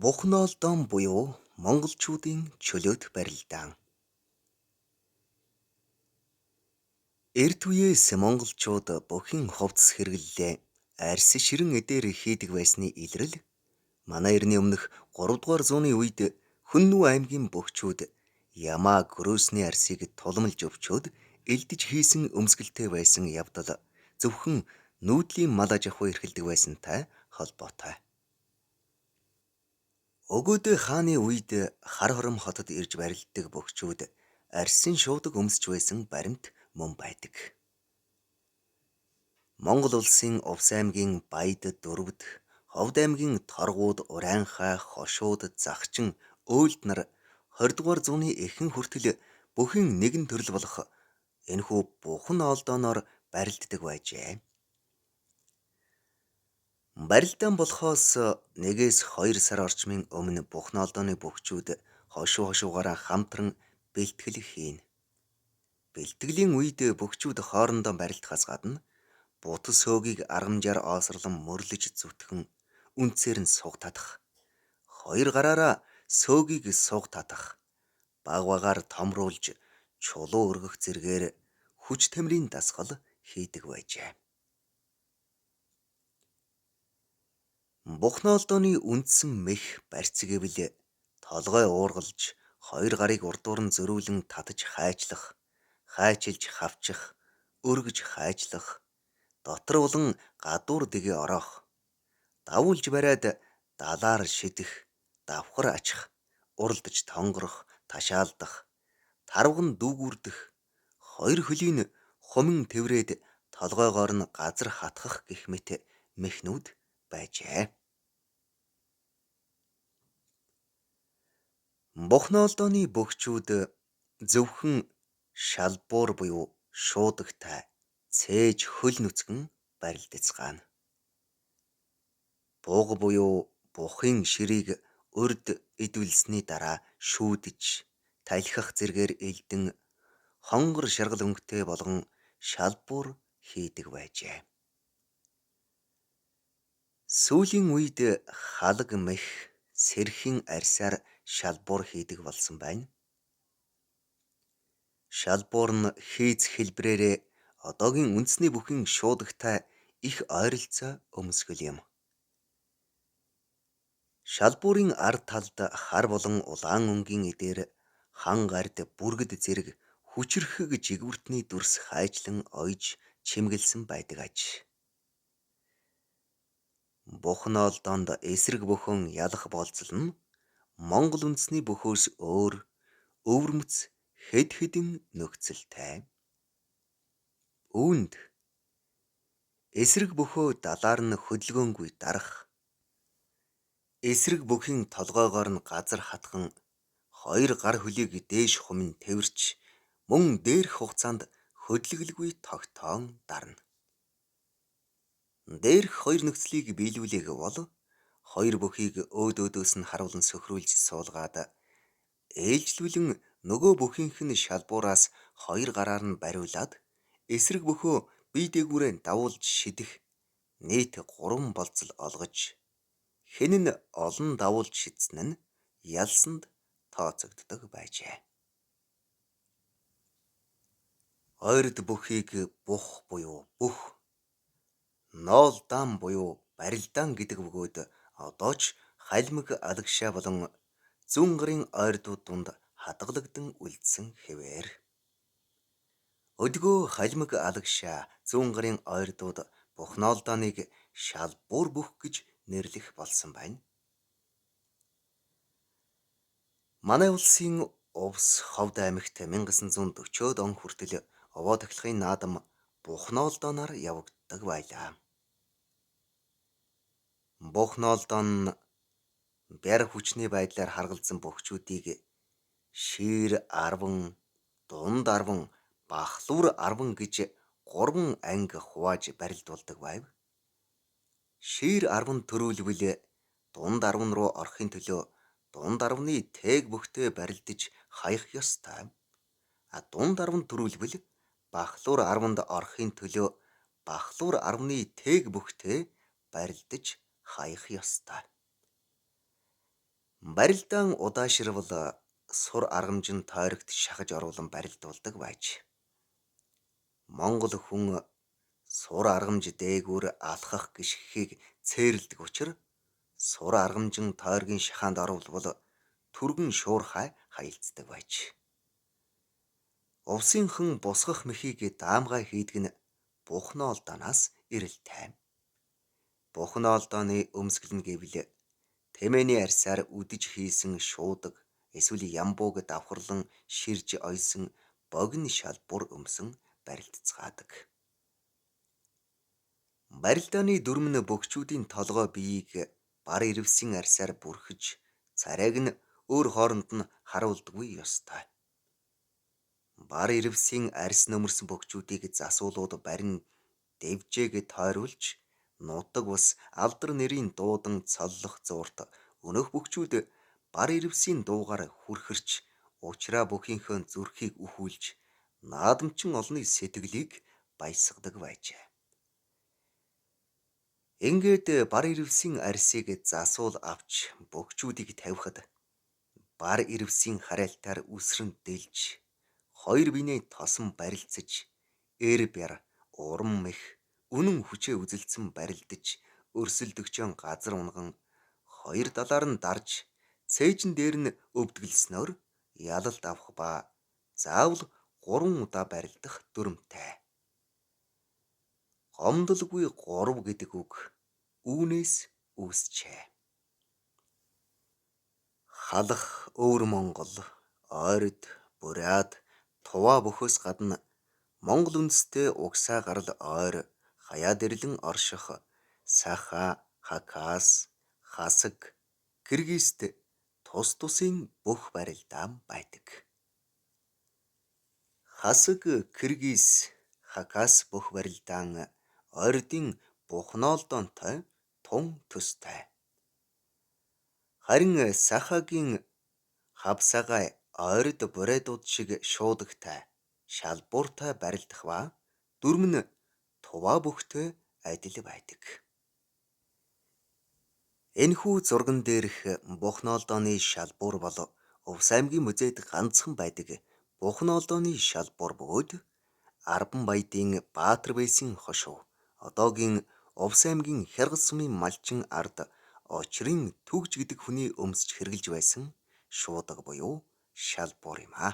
Бухнолдон буюу монголчуудын чөлөөт барилдаан. Эрт үеэс монголчууд бүхэн хувцас хэрэглэлээ арьс ширэн эдээр хийдэг байсны илрэл манай эртний өмнөх 3 дугаар зууны үед Хүннүү аймгийн бөхчүүд ямаа гөрөөсний арсыг тулмалж өвчөөд элдэж хийсэн өмсгөлтэй байсан явдал зөвхөн нүүдлийн мал аж ахуй эрхэлдэг байсантай холбоотой. Өгөөдөө хааны үед хар хором хотод ирж барилддаг бөхчүүд арьсын шуудаг өмсч байсан баримт мөн байдаг. Монгол улсын Увс аймгийн Баяд, Дөрвөд, Ховд аймгийн Торгууд, Урайнхай, Хошууд, Загчин, Өөлд нар 20 дугаар зууны эхэн хүртэл бүхэн нэгэн төрөл болох энэхүү Бухан олдооноор барилддаг байжээ. Барилдаан болохоос 1-2 сар орчмын өмнө Бухнолдооны бөхчүүд хошуугаараа хамтран бэлтгэл хийн. Бэлтгэлийн үед бөхчүүд хоорондоо барилдахаас гадна бутас сөөгийг аргамжаар оосрлон мөрлөж зүтгэн үнцээр нь суг татах, 2 гараараа сөөгийг суг татах, багаар томруулж чулуу өргөх зэргээр хүч тамирын дасгал хийдэг байжээ. Бухнолдооны үндсэн мэх барьц гэвэл толгой уургалж 2 гарыг урдуур нь зөрүүлэн татаж хайчлах, хайчилж хавчих, өргөж хайчлах, дотор улан гадуур дэгээ ороох, давуулж бариад далаар шидэх, давхар ачих, уралдаж тонгорох, ташаалдах, тарвган дүүгүрдэх, 2 хөлийн хумин тэврээд толгойгоор нь газар хатгах гэх мэт мехнүүд байжээ. Бухнолдооны бөхчүүд зөвхөн шалбуур буюу шуудагтай цээж хөл нүцгэн барилдацгаана. Бууга буюу бухын ширийг урд идвэлсний дараа шүүдэж, талхих зэргээр элдэн хонгор шаргал өнгөтэй болгон шалбуур хийдэг байжээ. Сүүлийн үед халаг мэх сэрхэн арьсаар шалбуур хийдэг болсон байна. Шалбуур нь хийц хэлбрээрээ одоогийн үндэсний бүхэн шуудагтай их ойролцоо өмсгөл юм. Шалбуурын ард талд хар болон улаан өнгийн эдээр хан гард бүргэд зэрэг хүчрхэг жигүүртний дүрс хайжлан ойж чимгэлсэн байдаг аж. Бухнолдоонд эсрэг бөхөн ялах болцол нь Монгол үндэсний бөхөөс өөр өвөрмөц хэд хэдэн нөхцөлтэй. Үүнд эсрэг бөхөө далаар нь хөдөлгөөнгүй дарах, эсрэг бүхийн толгойгоор нь газар хатхан 2 гар хөлийг дээш хумын тэвэрч мөн дээрх хугацаанд хөдөлгөлгүй тогтоон дарна. Дээрх 2 нөхцөлийг биелүүлэх бол 2 бүхийг өөдөөс нь харуулн сөхрүүлж суулгаад ээлжлүүлэн нөгөө бүхийнх нь шалбуураас 2 гараар нь бариулаад эсрэг бөхөө бие дээгүүрээ давуулж шидэх нийт 3 болцол олгож хэн нь олон давуулж шидсэн нь ялсанд тооцогддог байжээ. Ойрд бүхийг бух буюу бүх, ноол даам буюу барилдаан гэдэг бөгөөд одоо ч халимаг алагшаа болон зүүн гарын ойрдууд дунд хадгалагдан үлдсэн хэвээр. Өдгөө халимаг алагшаа зүүн гарын ойрдууд Бухнолдооныг шалбуур бүх гэж нэрлэх болсон байна. Манай улсын Увс Ховд аймагт 1940-од он хүртэл овоо тахилгын наадам Бухнолдооноор явагддаг байлаа. Бухнолдоон бяр хүчний байдлаар харгалзан бөхчүүдийг шир 10, дунд 10, бахлуур 10 гэж 3 анги хувааж барилдуулдаг байв. Шир 10 төрүүлбэл дунд 10 руу орохын төлөө дунд 10-ны тээг бүхтэй барилдаж хаях ёстой. Дунд 10 төрүүлбэл бахлуур 10-д орохын төлөө бахлуур 10-ны тээг бүхтэй барилдаж хаях ёстой. Бухнолдооны бөхчүүд 2 сарын 1-нд 1940 онд Бухнолдоон барилдаж хаях ёстой. Барилдаан удаашрвал сур аргамжин тойрогт шахаж оруулан барилдуулдаг байж. Монгол хүн сур аргамж дээгүүр алхах гიშгхийг цээрэлдэг учраас сур аргамжин тойргийн шахаанд оруулбал түргэн шуурхай хаялцдаг байж. Увсынхан бусгах мэхийг даамгай хийдэг нь Бухнолдоноос ирэл тайм. Бухнолдооны өмсгөл нь гэвэл тэмээний арьсаар үдэж хийсэн шуудаг эсвэл ямбууг давхарлан ширж ойсон богино шалбур өмсөн барилдцгаадаг. Барилдааны дүрм нь бөхчүүдийн толгой биеийг бар ирвсийн арьсаар бүрхэж, царайг нь өөр хооронд нь харуулдаггүй ёстой. Бар ирвсийн арьс нөмөрсөн бөхчүүдийг засуулууд барин дэвжээг тойруулж, нутаг бус алдар нэрийн дуудан цоллох зуурт өнөөх бөхчүүд бар ирвсийн дуугаар хүрхэрч, учраа бүхийнхөө зүрхийг үхүүлж, наадамчин олны сэтгэлийг баясгадаг байжээ. Ингээд бар ирвсийн арьсыг засуул авч бөхчүүдийг тавихад бар ирвсийн харайлтаар үсрэн дэлж, хоёр бинээ тосон барилцаж, эр бяр, урам мэх, үнэн хүчээ үзэлцэн барилдаж, өрсөлдөгчөн газар унган, хоёр далаар нь дарж, цээжин дээр нь өвдгөлснөөр ялалт авах ба заавал 3 удаа барилдах дүрмтэй. Гомдолгүй 3 гэдэг үг үүнээс үүсчээ. Халах өвөр Монгол, ойрд, буряд, туваа бөхөөс гадна Монгол үндэстэй угсаа гарал ойр, хаяад ирлэн орших Саха, Хакас, Хасаг, Киргизт тус тусын бүх барилдаан байдаг. Хасаг, Киргиз, Хакас бүх барилдаан ойрдын Бухнолдоонтой тун төстэй. Харин Сахагийн Хавсагай ойрд бурайдууд шиг шуудагтай, шалбууртай барилдах ба дүрм нь туваа бөхтэй адил байдаг. Энэхүү зурган дээрх Бухнолдооны шалбуур бол Увс аймгийн музейд ганцхан байдаг Бухнолдооны шалбуур бөгөөд Арбанбаядын Баатар Бэйсийн хошуу, одоогийн Увс аймгийн Хяргал сумын малчин ард Очрын Түгж гэдэг хүний өмсч хэрглэж байсан шуудаг буюу шалбуур юм аа.